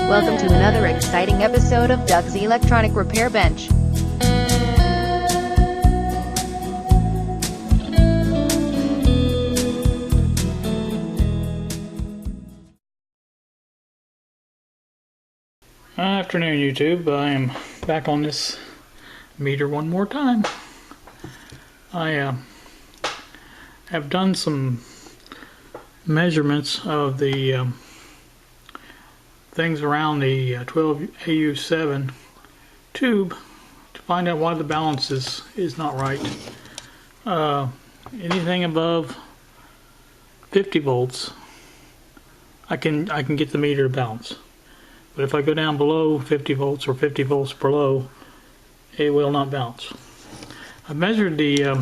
Welcome to another exciting episode of Doug's Electronic Repair Bench. Afternoon, YouTube. I am back on this meter one more time. I have done some measurements of the things around the 12AU7 tube to find out why the balance is not right. Anything above 50 volts, I can get the meter to balance. But if I go down below 50 volts or 50 volts below, it will not balance. I've measured the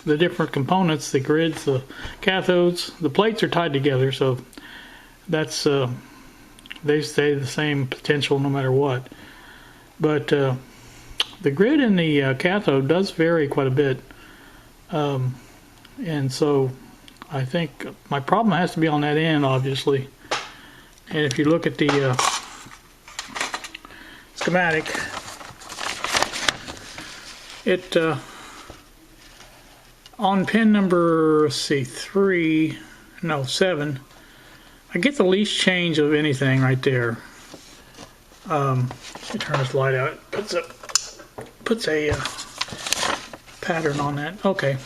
different components, the grids, the cathodes. The plates are tied together, so that's they stay the same potential no matter what. But the grid in the cathode does vary quite a bit, and so I think my problem has to be on that end, obviously. And if you look at the schematic, it on pin number 7, I get the least change of anything right there. Let me turn this light out. It puts a pattern on that. Okay.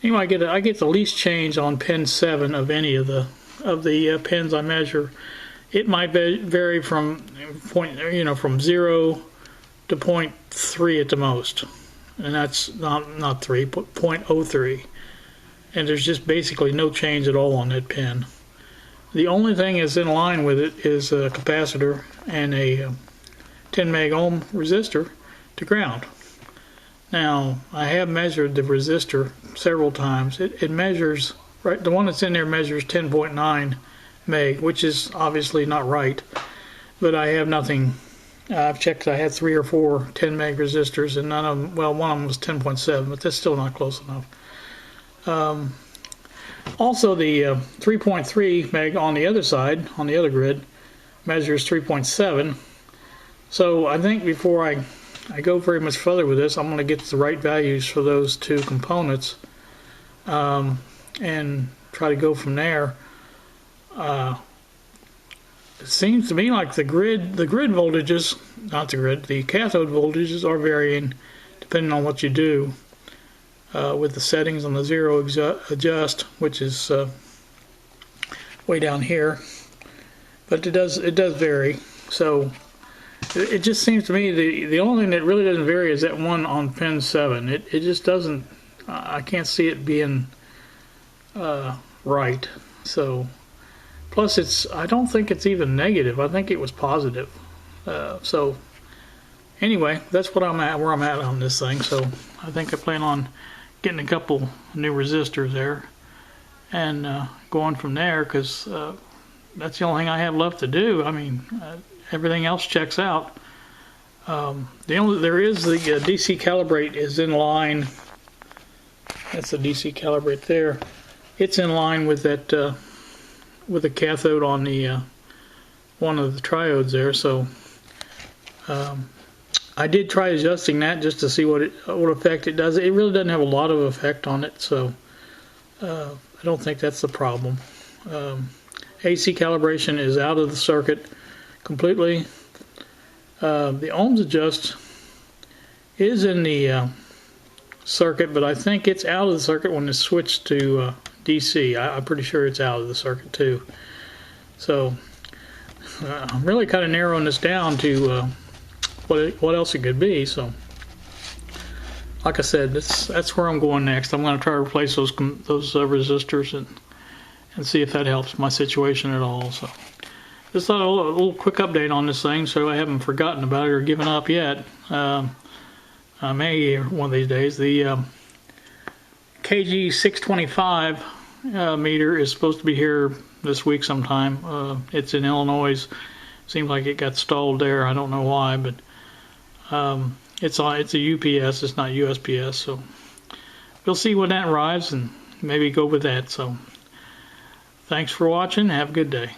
Anyway, I get the least change on pin 7 of any of the pins I measure. It might vary from from 0 to 0.3 at the most, and that's not 3, but 0.03. And there's just basically no change at all on that pin. The only thing that's in line with it is a capacitor and a 10 meg ohm resistor to ground. Now, I have measured the resistor several times. It measures, right, the one that's in there measures 10.9 meg, which is obviously not right. But I have nothing. I've checked, I had 3 or 4 10 meg resistors, and none of them, well, one of them was 10.7, but that's still not close enough. Also, the 3.3 meg on the other side, on the other grid, measures 3.7. So I think before I go very much further with this, I'm going to get the right values for those two components and try to go from there. It seems to me like the grid voltages, the cathode voltages are varying depending on what you do. With the settings on the 0 adjust, which is way down here, but it does vary. So it just seems to me the only thing that really doesn't vary is that one on pin 7. It just doesn't. I can't see it being right. So plus I don't think it's even negative. I think it was positive. So anyway, that's what where I'm at on this thing. So I think I plan on getting a couple new resistors there and going from there, because that's the only thing I have left to do. I mean, everything else checks out. There is the DC calibrate is in line. That's the DC calibrate there. It's in line with that with the cathode on the one of the triodes there. So I did try adjusting that just to see what effect it does. It really doesn't have a lot of effect on it, so I don't think that's the problem. AC calibration is out of the circuit completely. The ohms adjust is in the circuit, but I think it's out of the circuit when it's switched to DC. I'm pretty sure it's out of the circuit too. So I'm really kind of narrowing this down to what else it could be. So like I said, that's where I'm going next. I'm going to try to replace those resistors and see if that helps my situation at all. So just thought a little quick update on this thing, so I haven't forgotten about it or given up yet. I may one of these days. The KG 625 meter is supposed to be here this week sometime. It's in Illinois. Seems like it got stalled there. I don't know why, but it's a UPS. It's not USPS. So we'll see when that arrives and maybe go with that. So Thanks for watching. Have a good day.